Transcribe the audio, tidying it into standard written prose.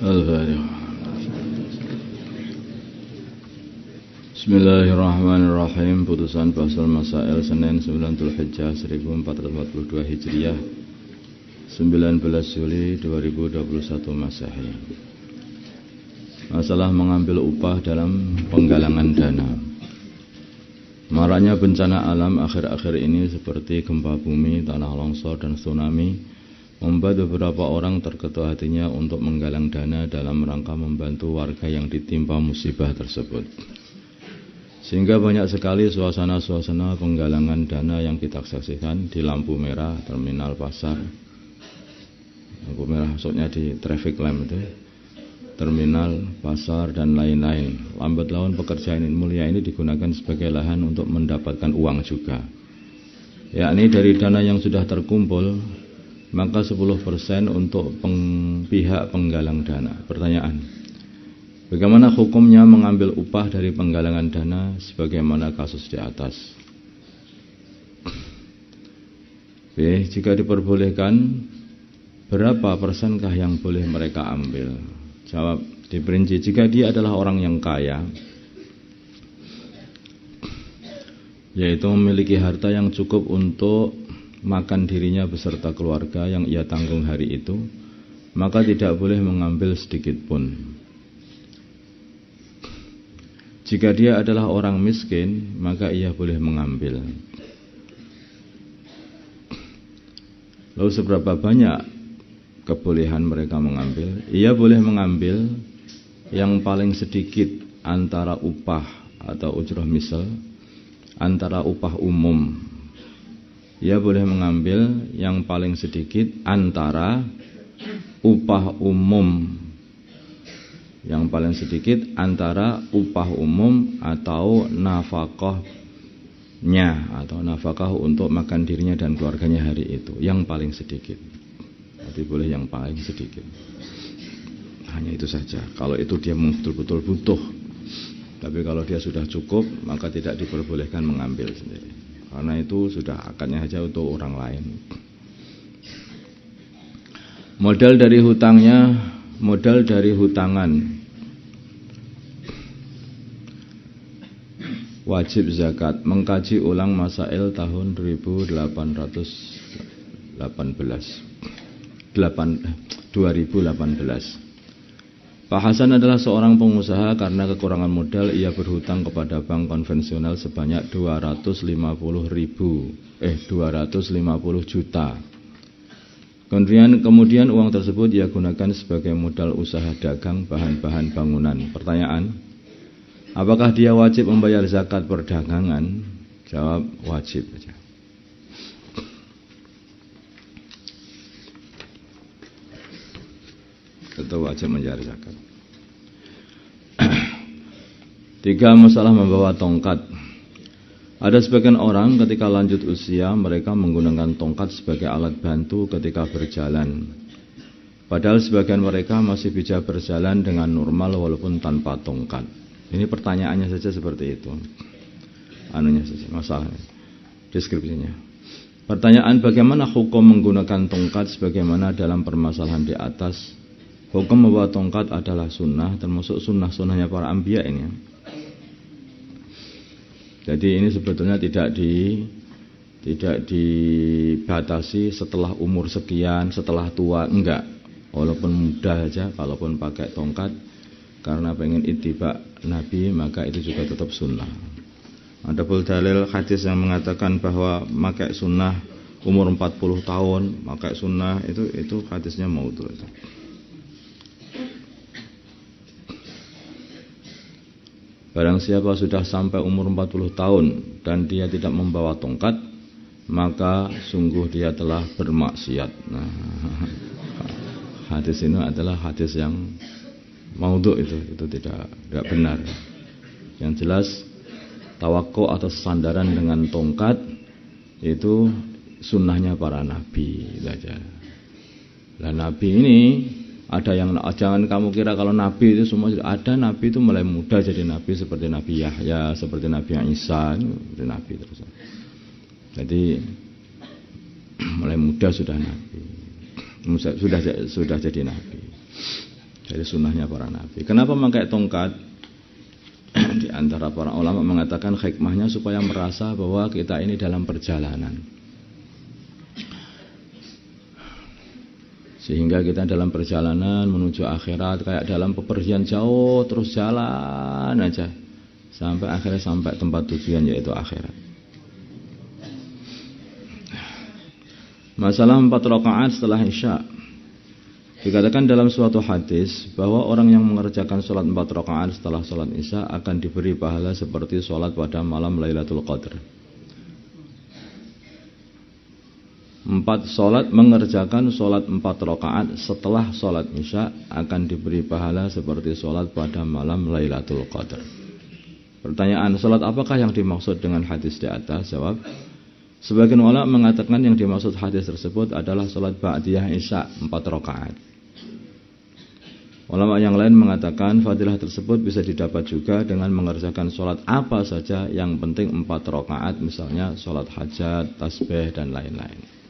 Al-Fatihah. Bismillahirrahmanirrahim. Putusan Basul Masail Senin 9 Dzulhijjah 1442 Hijriah 19 Juli 2021 Masehi. Masalah mengambil upah dalam penggalangan dana. Maraknya bencana alam akhir-akhir ini seperti gempa bumi, tanah longsor, dan tsunami membuat beberapa orang terketuk hatinya untuk menggalang dana dalam rangka membantu warga yang ditimpa musibah tersebut. Sehingga banyak sekali suasana-suasana penggalangan dana yang kita saksikan di lampu merah, terminal pasar. Lampu merah maksudnya di traffic lamp itu, terminal, pasar, dan lain-lain. Lambat laun pekerjaan mulia ini digunakan sebagai lahan untuk mendapatkan uang juga, yakni dari dana yang sudah terkumpul, maka 10% untuk pihak penggalang dana. Pertanyaan: bagaimana hukumnya mengambil upah dari penggalangan dana sebagaimana kasus di atas? B. Jika diperbolehkan, berapa persenkah yang boleh mereka ambil? Jawab: diperinci, jika dia adalah orang yang kaya, yaitu memiliki harta yang cukup untuk makan dirinya beserta keluarga yang ia tanggung hari itu, maka tidak boleh mengambil sedikit pun. Jika dia adalah orang miskin, maka ia boleh mengambil. Lalu seberapa banyak kebolehan mereka mengambil? Ia boleh mengambil yang paling sedikit antara upah atau ujrah misal, antara upah umum. Ia boleh mengambil yang paling sedikit antara upah umum, yang paling sedikit antara upah umum atau nafkahnya, atau nafkah untuk makan dirinya dan keluarganya hari itu, yang paling sedikit. Jadi boleh yang paling sedikit. Hanya itu saja. Kalau itu dia betul-betul butuh. Tapi kalau dia sudah cukup, maka tidak diperbolehkan mengambil sendiri. Karena itu sudah akadnya saja untuk orang lain. Modal dari hutangnya, modal dari hutangan. Wajib zakat. Mengkaji ulang Masail tahun 2018. Pak Hasan adalah seorang pengusaha. Karena kekurangan modal, ia berhutang kepada bank konvensional sebanyak 250 juta. Kemudian uang tersebut ia gunakan sebagai modal usaha dagang bahan-bahan bangunan. Pertanyaan: apakah dia wajib membayar zakat perdagangan? Jawab: wajib saja. Tetap wajib membayar zakat. 3. Masalah membawa tongkat. Ada sebagian orang ketika lanjut usia, mereka menggunakan tongkat sebagai alat bantu ketika berjalan. Padahal sebagian mereka masih bisa berjalan dengan normal walaupun tanpa tongkat. Ini pertanyaannya saja seperti itu. Anunya saja, masalahnya, deskripsinya. Pertanyaan: bagaimana hukum menggunakan tongkat sebagaimana dalam permasalahan di atas? Hukum membawa tongkat adalah sunnah, termasuk sunnah-sunnahnya para anbiya ini. Jadi ini sebetulnya tidak dibatasi setelah umur sekian, setelah tua, enggak. Walaupun muda saja, kalaupun pakai tongkat karena pengen ittiba Nabi, maka itu juga tetap sunnah. Ada pun dalil hadis yang mengatakan bahwa pakai sunnah umur 40 tahun, pakai sunnah itu hadisnya maudhu. Barang siapa sudah sampai umur 40 tahun dan dia tidak membawa tongkat, maka sungguh dia telah bermaksiat. Nah, hadis ini adalah hadis yang maudhu, itu tidak benar. Yang jelas tawakku atau sandaran dengan tongkat itu sunnahnya para nabi saja. Lah nabi ini ada yang, jangan kamu kira kalau nabi itu semua ada. Nabi itu mulai muda jadi nabi, seperti Nabi Yahya, seperti Nabi Isa, itu nabi terus. Jadi mulai muda sudah nabi, sudah jadi nabi. Dari sunnahnya para nabi. Kenapa memakai tongkat? Di antara para ulama mengatakan hikmahnya supaya merasa bahwa kita ini dalam perjalanan. Sehingga kita dalam perjalanan menuju akhirat kayak dalam pepergian jauh, terus jalan aja sampai akhirnya sampai tempat tujuan, yaitu akhirat. Masalah 4 rakaat setelah Isya. Dikatakan dalam suatu hadis bahwa orang yang mengerjakan sholat 4 rakaat setelah sholat Isya akan diberi pahala seperti sholat pada malam Lailatul Qadar. 4 mengerjakan sholat 4 rakaat setelah sholat Isya akan diberi pahala seperti sholat pada malam Lailatul Qadar. Pertanyaan, sholat apakah yang dimaksud dengan hadis di atas? Jawab, sebagian ulama mengatakan yang dimaksud hadis tersebut adalah sholat ba'diyah Isya 4 rakaat. Ulama yang lain mengatakan fadilah tersebut bisa didapat juga dengan mengerjakan sholat apa saja yang penting 4 rakaat, misalnya sholat hajat, tasbih dan lain-lain.